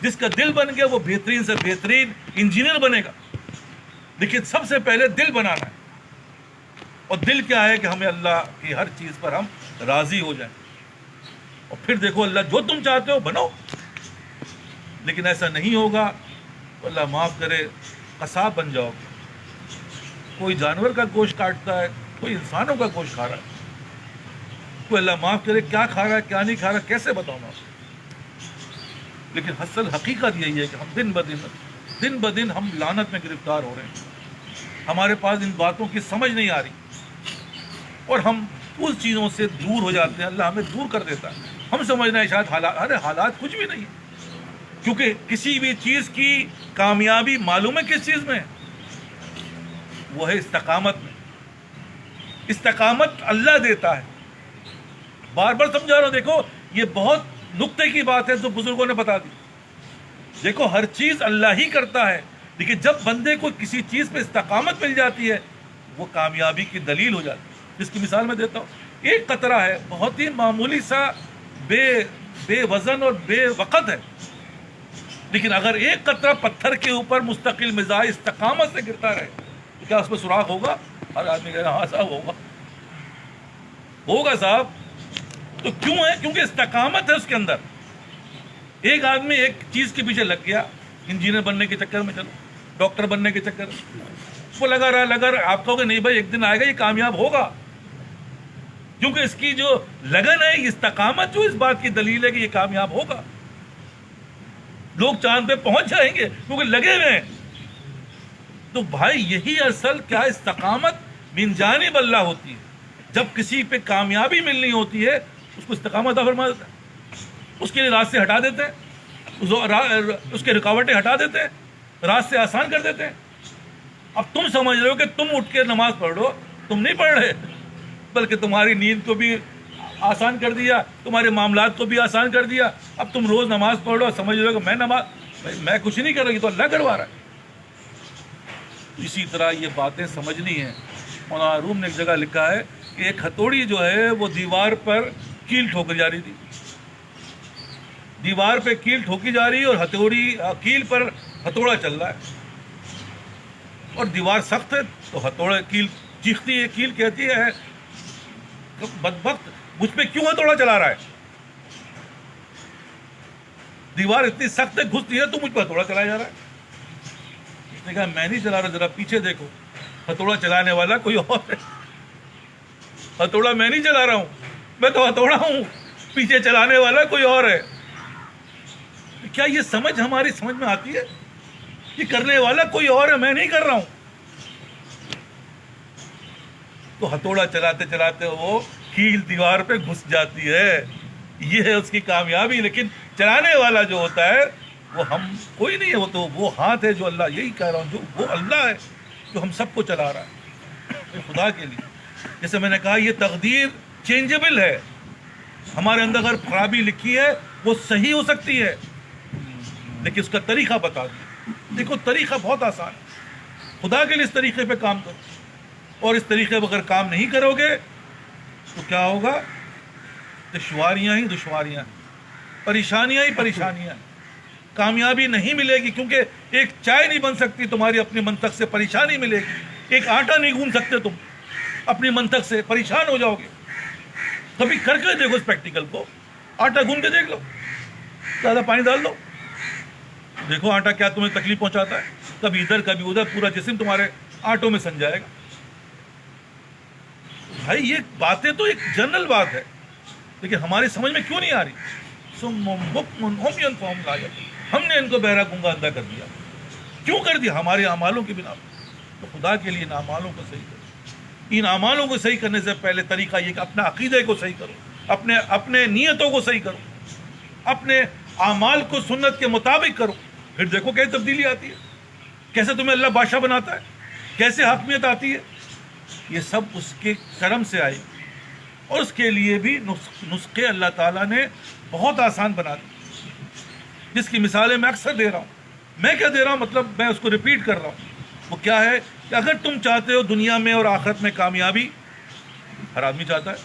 جس کا دل بن گیا وہ بہترین سے بہترین انجینئر بنے گا. لیکن سب سے پہلے دل بنانا ہے. اور دل کیا ہے کہ ہمیں اللہ کی ہر چیز پر ہم راضی ہو جائیں. اور پھر دیکھو اللہ جو تم چاہتے ہو بنو. لیکن ایسا نہیں ہوگا تو اللہ معاف کرے قصاب بن جاؤ گے. کوئی جانور کا گوشت کاٹتا ہے, کوئی انسانوں کا گوشت کھا رہا ہے. کوئی اللہ معاف کرے کیا کھا رہا ہے کیا نہیں کھا رہا, کیسے بتاؤں میں آپ کو. لیکن اصل حقیقت یہی ہے کہ ہم دن بدن ہم لعنت میں گرفتار ہو رہے ہیں. ہمارے پاس ان باتوں کی سمجھ نہیں آ رہی اور ہم اس چیزوں سے دور ہو جاتے ہیں. اللہ ہمیں دور کر دیتا ہے. ہم سمجھنا ہے شاید حالات کچھ بھی نہیں ہے, کیونکہ کسی بھی چیز کی کامیابی معلوم ہے کس چیز میں, وہ ہے استقامت میں. استقامت اللہ دیتا ہے. بار بار سمجھا رہا ہوں. دیکھو یہ بہت نقطے کی بات ہے جو بزرگوں نے بتا دی. دیکھو ہر چیز اللہ ہی کرتا ہے, لیکن جب بندے کو کسی چیز پہ استقامت مل جاتی ہے وہ کامیابی کی دلیل ہو جاتی ہے. جس کی مثال میں دیتا ہوں, ایک قطرہ ہے بہت ہی معمولی سا, بے وزن اور بے وقت ہے, لیکن اگر ایک قطرہ پتھر کے اوپر مستقل مزاج استقامت سے گرتا رہے تو کیا اس میں سوراخ ہوگا؟ ہر آدمی کہے ہاں صاحب ہوگا صاحب. تو کیوں ہے؟ کیونکہ استقامت ہے اس کے اندر. ایک آدمی ایک چیز کے پیچھے لگ گیا, انجینئر بننے کے چکر میں, چلو ڈاکٹر بننے کے چکر میں, وہ لگا رہا. آپ کہو گے نہیں بھائی ایک دن آئے گا یہ کامیاب ہوگا, کیونکہ اس کی جو لگن ہے, استقامت جو اس بات کی دلیل ہے کہ یہ کامیاب ہوگا. لوگ چاند پہ پہنچ جائیں گے کیونکہ لگے ہوئے ہیں. تو بھائی یہی اصل کیا استقامت من جانب اللہ ہوتی ہے. جب کسی پہ کامیابی ملنی ہوتی ہے اس کو استقامت فرما دیتا ہے, اس کے لیے راستے ہٹا دیتے ہیں, اس کے رکاوٹیں ہٹا دیتے ہیں, راستے آسان کر دیتے ہیں. اب تم سمجھ رہے ہو کہ تم اٹھ کے نماز پڑھ لو, تم نہیں پڑھ رہے, بلکہ تمہاری نیند کو بھی آسان کر دیا, تمہارے معاملات کو بھی آسان کر دیا. اب تم روز نماز پڑھ لو, سمجھ رہے ہو کہ میں کچھ نہیں کر رہا, یہ تو اللہ کروا رہا ہے. اسی طرح یہ باتیں سمجھنی ہیں. مولانا روم نے ایک جگہ لکھا ہے کہ ایک ہتھوڑی جو ہے وہ دیوار پر کیل ٹھوکر جا رہی تھی. دیوار پہ کیل ٹھوکی جا رہی ہے اور کیل پر ہتھوڑا چل رہا ہے, اور دیوار سخت ہے تو ہتھوڑا کیل چیختی ہے. کیل کہتی ہے بدبخت مجھ پہ کیوں ہتھوڑا چلا رہا ہے, دیوار اتنی سخت ہے گھستی ہے تو مجھ پہ ہتھوڑا چلایا جا رہا ہے. اس نے کہا میں نہیں چلا رہا, ذرا پیچھے دیکھو, ہتھوڑا چلانے والا کوئی اور ہے. ہتھوڑا میں نہیں چلا رہا ہوں, میں تو ہتھوڑا ہوں, پیچھے چلانے والا کوئی اور ہے. کیا یہ سمجھ ہماری سمجھ میں آتی ہے؟ یہ کرنے والا کوئی اور ہے, میں نہیں کر رہا ہوں. تو ہتھوڑا چلاتے چلاتے وہ کیل دیوار پہ گھس جاتی ہے. یہ ہے اس کی کامیابی. لیکن چلانے والا جو ہوتا ہے وہ ہم کوئی نہیں ہے, وہ تو وہ ہاتھ ہے جو اللہ, یہی کہہ رہا ہوں, جو وہ اللہ ہے جو ہم سب کو چلا رہا ہے خدا کے لیے. جیسے میں نے کہا یہ تقدیر چینجبل ہے. ہمارے اندر اگر خرابی لکھی ہے وہ صحیح ہو سکتی ہے, لیکن اس کا طریقہ بتا دیا. دیکھو طریقہ بہت آسان ہے, خدا کے لیے اس طریقے پہ کام کرو, اور اس طریقے پہ اگر کام نہیں کرو گے تو کیا ہوگا؟ دشواریاں ہی دشواریاں, پریشانیاں ہی پریشانیاں. کامیابی نہیں ملے گی, کیونکہ ایک چائے نہیں بن سکتی تمہاری اپنی منطق سے, پریشانی ملے گی. ایک آٹا نہیں گون سکتے تم اپنی منطق سے, پریشان ہو جاؤ گے. کبھی کر کے دیکھو اس پریکٹیکل کو, آٹا گون کے دیکھ لو, زیادہ پانی ڈال دو, دیکھو آٹا کیا تمہیں تکلیف پہنچاتا ہے. کبھی ادھر کبھی ادھر, پورا جسم تمہارے آٹوں میں سن جائے گا. بھائی یہ باتیں تو ایک جنرل بات ہے, لیکن ہماری سمجھ میں کیوں نہیں آ رہی؟ ہم نے ان کو بہرا گنگا اندھا کر دیا. کیوں کر دیا؟ ہمارے اعمالوں کی بنا پر. تو خدا کے لیے ان اعمالوں کو صحیح کرو. ان اعمالوں کو صحیح کرنے سے پہلے طریقہ یہ کہ اپنے عقیدے کو صحیح کرو, اپنے نیتوں کو صحیح کرو, اپنے اعمال کو سنت کے مطابق کرو. پھر دیکھو کیسے تبدیلی آتی ہے, کیسے تمہیں اللہ بادشاہ بناتا ہے, کیسے حاکمیت آتی ہے. یہ سب اس کے کرم سے آئی, اور اس کے لیے بھی نسخے اللہ تعالیٰ نے بہت آسان بنا دی, جس کی مثالیں میں اکثر دے رہا ہوں. میں کیا دے رہا ہوں مطلب میں اس کو ریپیٹ کر رہا ہوں. وہ کیا ہے کہ اگر تم چاہتے ہو دنیا میں اور آخرت میں کامیابی, ہر آدمی چاہتا ہے,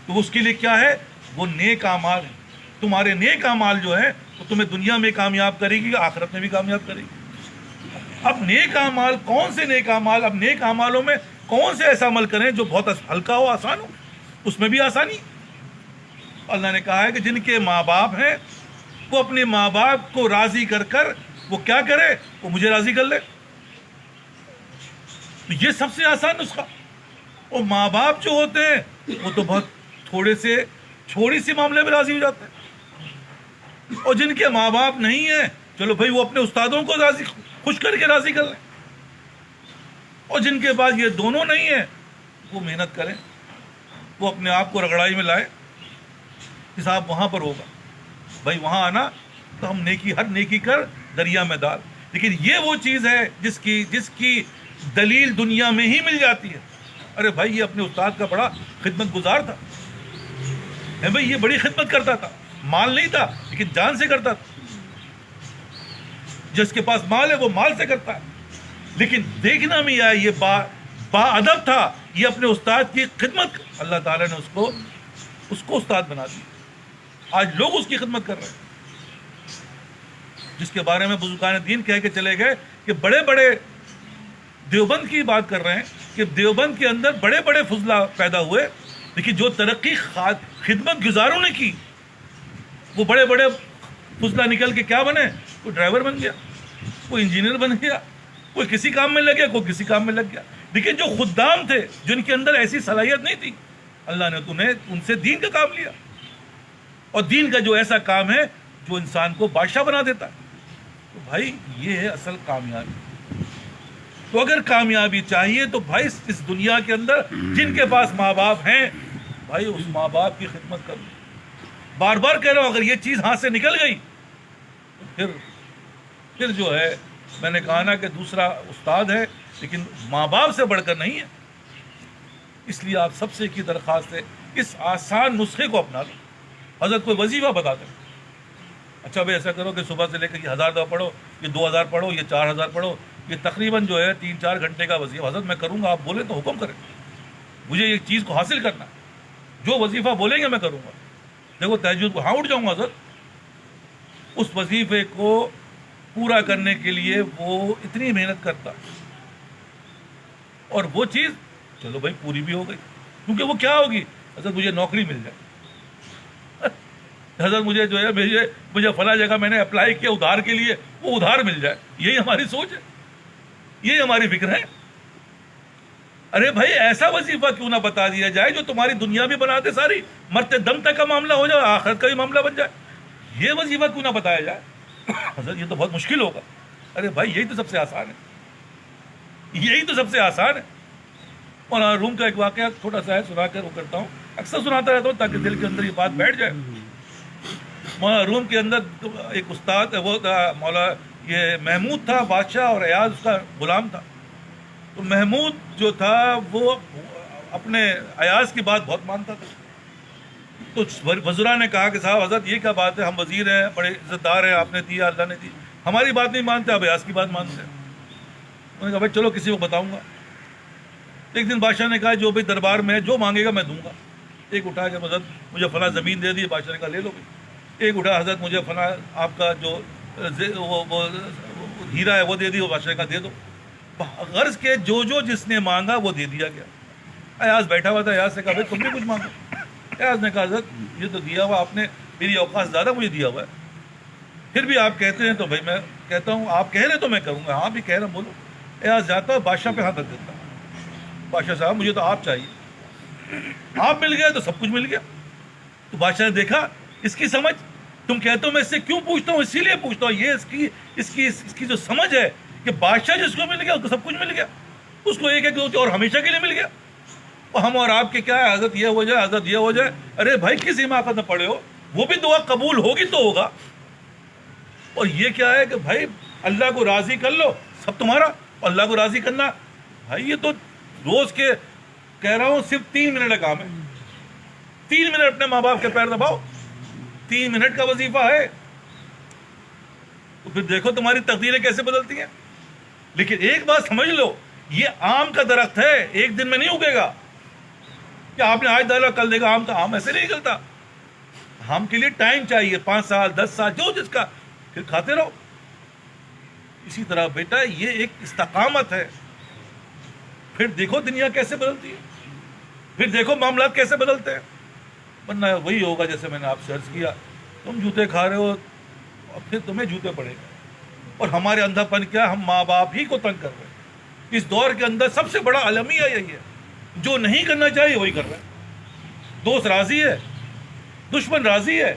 تو اس کے لیے کیا ہے؟ وہ نیک اعمال ہیں. تمہارے نیک اعمال جو ہیں وہ تمہیں دنیا میں کامیاب کرے گی، آخرت میں بھی کامیاب کرے گی۔ اب نیک اعمال کون سے نیک اعمال؟ اب نیک اعمالوں میں کون سے ایسا عمل کریں جو بہت ہلکا ہو، آسان ہو؟ اس میں بھی آسانی۔ اللہ نے کہا ہے کہ جن کے ماں باپ ہیں وہ اپنے ماں باپ کو راضی کر کر وہ کیا کرے؟ وہ مجھے راضی کر لے۔ تو یہ سب سے آسان نسخہ۔ اور ماں باپ جو ہوتے ہیں وہ تو بہت چھوڑی سی معاملے میں راضی ہو جاتے ہیں۔ اور جن کے ماں باپ نہیں ہیں، چلو بھائی وہ اپنے استادوں کو خوش کر کے راضی کر لیں۔ اور جن کے پاس یہ دونوں نہیں ہیں وہ محنت کریں، وہ اپنے آپ کو رگڑائی میں لائیں، حساب وہاں پر ہوگا۔ بھائی وہاں آنا تو ہم ہر نیکی کر دریا میں ڈال۔ لیکن یہ وہ چیز ہے جس کی دلیل دنیا میں ہی مل جاتی ہے۔ ارے بھائی یہ اپنے استاد کا بڑا خدمت گزار تھا، بھائی یہ بڑی خدمت کرتا تھا، مال نہیں تھا لیکن جان سے کرتا تھا۔ جس کے پاس مال ہے وہ مال سے کرتا ہے، لیکن دیکھنا میں آیا یہ با ادب تھا، یہ اپنے استاد کی خدمت، اللہ تعالیٰ نے اس کو استاد بنا دیا۔ آج لوگ اس کی خدمت کر رہے ہیں، جس کے بارے میں بزرگان دین کہہ کے چلے گئے کہ بڑے بڑے دیوبند کی بات کر رہے ہیں کہ دیوبند کے اندر بڑے بڑے فضلہ پیدا ہوئے، لیکن جو ترقی خدمت گزاروں نے کی وہ بڑے بڑے فضلہ نکل کے کیا بنے؟ کوئی ڈرائیور بن گیا، کوئی انجینئر بن گیا، کوئی کسی کام میں لگ گیا، کوئی کسی کام میں لگ گیا۔ لیکن جو خدام تھے، جن کے اندر ایسی صلاحیت نہیں تھی، اللہ نے ان سے دین کا کام لیا۔ اور دین کا جو ایسا کام ہے جو انسان کو بادشاہ بنا دیتا ہے۔ تو بھائی یہ ہے اصل کامیابی۔ تو اگر کامیابی چاہیے تو بھائی اس دنیا کے اندر جن کے پاس ماں باپ ہیں، بھائی اس ماں باپ کی خدمت کرو۔ بار بار کہہ رہا ہوں، اگر یہ چیز ہاتھ سے نکل گئی تو پھر جو ہے، میں نے کہا نا کہ دوسرا استاد ہے لیکن ماں باپ سے بڑھ کر نہیں ہے۔ اس لیے آپ سب سے کی درخواست ہے، اس آسان نسخے کو اپنا لو۔ حضرت کوئی وظیفہ بتا دیں، اچھا بھائی ایسا کرو کہ صبح سے لے کر یہ 1000 دفعہ پڑھو، یہ 2000 پڑھو، یہ 4000 پڑھو، یہ تقریباً جو ہے 3-4 گھنٹے کا وظیفہ حضرت میں کروں گا، آپ بولیں تو حکم کریں، مجھے یہ چیز کو حاصل کرنا ہے، جو وظیفہ بولیں گے میں کروں گا۔ دیکھو تہجد کو ہاں اٹھ جاؤں گا حضرت۔ اس وظیفے کو پورا کرنے کے لیے وہ اتنی محنت کرتا، اور وہ چیز چلو بھائی پوری بھی ہو گئی، کیونکہ وہ کیا ہوگی؟ حضرت مجھے نوکری مل جائے، حضرت مجھے جو ہے مجھے فلاں جگہ میں نے اپلائی کیا ادھار کے لیے، وہ ادھار مل جائے۔ یہی ہماری سوچ ہے، یہی ہماری فکر ہے۔ ارے بھائی ایسا وظیفہ کیوں نہ بتا دیا جائے جو تمہاری دنیا بھی بنا دے ساری، مرتے دم تک کا معاملہ ہو جائے، آخرت کا بھی معاملہ بن جائے۔ یہ وظیفہ کیوں نہ بتایا جائے؟ حضرت یہ تو بہت مشکل ہوگا۔ ارے بھائی یہی تو سب سے آسان ہے، یہی تو سب سے آسان ہے۔ مولانا روم کا ایک واقعہ چھوٹا سا ہے، سنا کر وہ کرتا ہوں، اکثر سناتا رہتا ہوں تاکہ دل کے اندر یہ بات بیٹھ جائے۔ مولانا روم کے اندر ایک استاد وہ تھا، مولا یہ محمود تھا بادشاہ، اور ایاز اس کا غلام تھا۔ تو محمود جو تھا وہ اپنے ایاز کی بات بہت مانتا تھا۔ تو وزراء نے کہا کہ صاحب حضرت یہ کیا بات ہے، ہم وزیر ہیں، بڑے عزت دار ہیں، آپ نے دیا، اللہ نے دی، ہماری بات نہیں مانتے، آپ ایاز کی بات مانتے ہیں۔ انہوں نے کہا بھائی چلو کسی کو بتاؤں گا۔ ایک دن بادشاہ نے کہا جو بھی دربار میں جو مانگے گا میں دوں گا۔ ایک اٹھا کہ حضرت مجھے فلاں زمین دے دی، بادشاہ نے کہا لے لو بھائی۔ ایک اٹھا حضرت مجھے فلاں آپ کا جو وہ ہیرا ہے وہ دے دی، وہ بادشاہ نے کہا دے دو۔ غرض کے جو جس نے مانگا وہ دے دیا گیا۔ ایاز بیٹھا ہوا تھا، ایاز سے کہا بھائی تم بھی کچھ مانگو۔ ایاز نے کہا حضرت یہ تو دیا ہوا آپ نے، میری اوقات زیادہ مجھے دیا ہوا ہے، پھر بھی آپ کہتے ہیں تو بھائی میں کہتا ہوں، آپ کہہ رہے تو میں کروں گا، ہاں بھی کہہ رہا ہوں بولو۔ ایاز جاتا ہے بادشاہ پہ ہاتھ رکھ دیتا، بادشاہ صاحب مجھے تو آپ چاہیے، آپ مل گئے تو سب کچھ مل گیا۔ تو بادشاہ نے دیکھا اس کی سمجھ، تم کہتے ہو میں اس سے کیوں پوچھتا ہوں، اسی لیے پوچھتا ہوں، یہ اس کی جو سمجھ ہے کہ بادشاہ جس کو مل گیا اس کو سب کچھ مل گیا، اس کو ایک اور ہمیشہ کے لیے مل گیا۔ اور ہم اور آپ کے کیا ہے، حضرت یہ ہو جائے، حضرت یہ ہو جائے۔ ارے بھائی کس حماقت میں پڑے ہو، وہ بھی دعا قبول ہوگی تو ہوگا۔ اور یہ کیا ہے کہ بھائی اللہ کو راضی کر لو، سب تمہارا۔ اللہ کو راضی کرنا بھائی یہ تو روز کے کہہ رہا ہوں صرف 3 منٹ کا کام ہے۔ 3 منٹ اپنے ماں باپ کے پیر دباؤ، 3 منٹ کا وظیفہ ہے، تو پھر دیکھو تمہاری تقدیریں کیسے بدلتی ہیں۔ لیکن ایک بات سمجھ لو، یہ آم کا درخت ہے، ایک دن میں نہیں اگے گا کہ آپ نے آج ڈالا کل دیکھا آم، تو آم ایسے نہیں نکلتا۔ حرام کے لیے ٹائم چاہیے، 5 سال 10 سال جو جس کا، پھر کھاتے رہو. اسی طرح بیٹا یہ ایک استقامت ہے. پھر دیکھو دنیا کیسے بدلتی ہے، پھر دیکھو معاملات کیسے بدلتے ہیں. ورنہ وہی ہوگا جیسے میں نے آپ سے عرض کیا، تم جوتے کھا رہے ہو اور پھر تمہیں جوتے پڑے گا. اور ہمارے اندھا پن کیا، ہم ماں باپ ہی کو تنگ کر رہے ہیں. اس دور کے اندر سب سے بڑا المیہ یہی ہے، جو نہیں کرنا چاہیے وہی کر رہے ہیں. دوست راضی ہے، دشمن راضی ہے،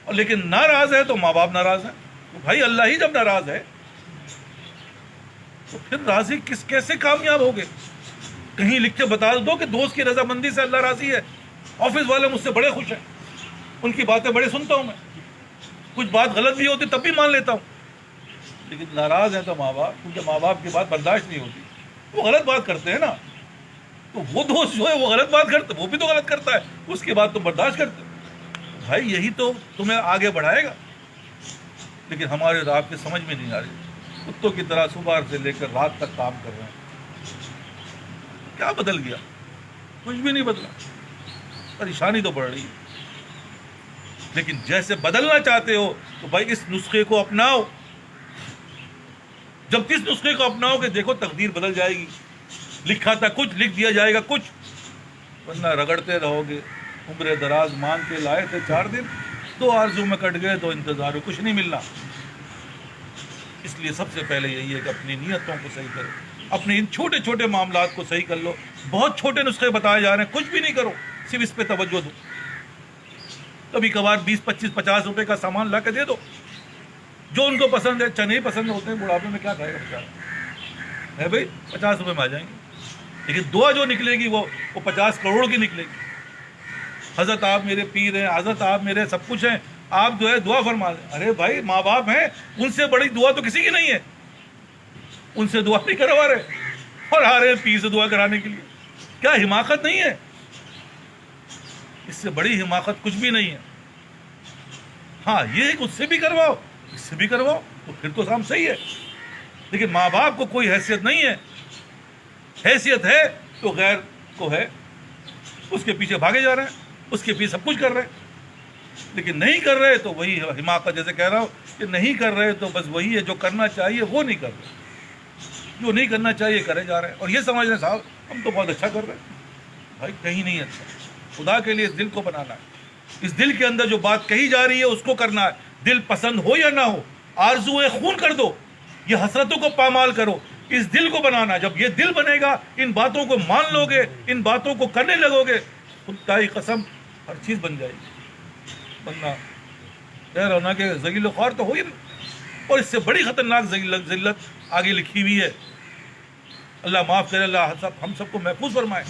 اور لیکن ناراض ہے تو ماں باپ ناراض ہیں. تو بھائی اللہ ہی جب ناراض ہے تو پھر راضی کیسے کامیاب ہوگے؟ کہیں لکھ کے بتا دو کہ دوست کی رضامندی سے اللہ راضی ہے. آفس والے مجھ سے بڑے خوش ہیں، ان کی باتیں بڑے سنتا ہوں میں، کچھ بات غلط بھی ہوتی تب بھی مان لیتا ہوں. لیکن ناراض ہیں تو ماں باپ، کیونکہ ماں باپ کی بات برداشت نہیں ہوتی، وہ غلط بات کرتے ہیں نا. تو وہ دوست جو ہے وہ غلط بات کرتا ہے، وہ بھی تو غلط کرتا ہے، اس کی بات تم برداشت کرتے ہو. بھائی یہی تو تمہیں آگے بڑھائے گا. لیکن ہمارے آپ کی سمجھ میں نہیں آ رہی، کتوں کی طرح صبح سے لے کر رات تک کام کر رہے ہیں. کیا بدل گیا؟ کچھ بھی نہیں بدلا، پریشانی تو بڑھ رہی ہے. لیکن جیسے بدلنا چاہتے ہو تو بھائی اس نسخے کو اپناؤ. جب اس نسخے کو اپناؤ کہ دیکھو تقدیر بدل جائے گی. لکھا تھا کچھ، لکھ دیا جائے گا کچھ. ورنہ رگڑتے رہو گے. عمر دراز مانگ کے لائے تھے 4 دن، 2 آرزو میں کٹ گئے، 2 انتظار، کچھ نہیں ملنا. اس لیے سب سے پہلے یہی ہے کہ اپنی نیتوں کو صحیح کرو، اپنے ان چھوٹے چھوٹے معاملات کو صحیح کر لو. بہت چھوٹے نسخے بتائے جا رہے ہیں، کچھ بھی نہیں کرو، صرف اس پہ توجہ دو. کبھی کبھار 20 25 50 روپے کا سامان لا کے دے دو، جو ان کو پسند ہے. چنے پسند ہوتے ہیں، بڑھاپے میں کیا کھائے گا بیچارہ ہے بھائی، 50 روپے میں آ جائیں گے. لیکن دعا جو نکلے گی وہ 50 کروڑ کی نکلے گی. حضرت آپ میرے پیر ہیں، حضرت آپ میرے سب کچھ ہیں، آپ جو ہے دعا فرما دیں. ارے بھائی ماں باپ ہیں، ان سے بڑی دعا تو کسی کی نہیں ہے. ان سے دعا نہیں کروا رہے اور آ رہے ہیں پیر سے دعا کرانے کے لیے. کیا حماقت نہیں ہے؟ اس سے بڑی حماقت کچھ بھی نہیں ہے. ہاں یہ ہے کہ اس سے بھی کرواؤ، اس سے بھی کرواؤ، تو پھر تو کام صحیح ہے. لیکن ماں باپ کو کوئی حیثیت نہیں ہے. حیثیت ہے تو غیر کو ہے، اس کے پیچھے بھاگے جا رہے ہیں، اس کے پیچھے سب کچھ کر رہے ہیں. لیکن نہیں کر رہے تو وہی حماقت. جیسے کہہ رہا ہوں کہ نہیں کر رہے تو بس وہی ہے، جو کرنا چاہیے وہ نہیں کر رہے، جو نہیں کرنا چاہیے کرے جا رہے ہیں. اور یہ سمجھ رہے ہیں صاحب ہم تو بہت اچھا کر رہے ہیں. بھائی کہیں نہیں اچھا. خدا کے لیے اس دل کو بنانا ہے. اس دل کے اندر جو بات کہی جا رہی ہے اس کو کرنا ہے. دل پسند ہو یا نہ ہو، آرزوئے خون کر دو، یہ حسرتوں کو پامال کرو. اس دل کو بنانا. جب یہ دل بنے گا، ان باتوں کو مان لو گے، ان باتوں کو کرنے لگو گے، خدا کی قسم ہر چیز بن جائے گی. ورنہ کہہ رہا ہوں نا کہ ذلیل و خوار تو ہو ہی نہیں. اور اس سے بڑی خطرناک ذلت آگے لکھی ہوئی ہے. اللہ معاف کرے، اللہ ہم سب کو محفوظ فرمائے.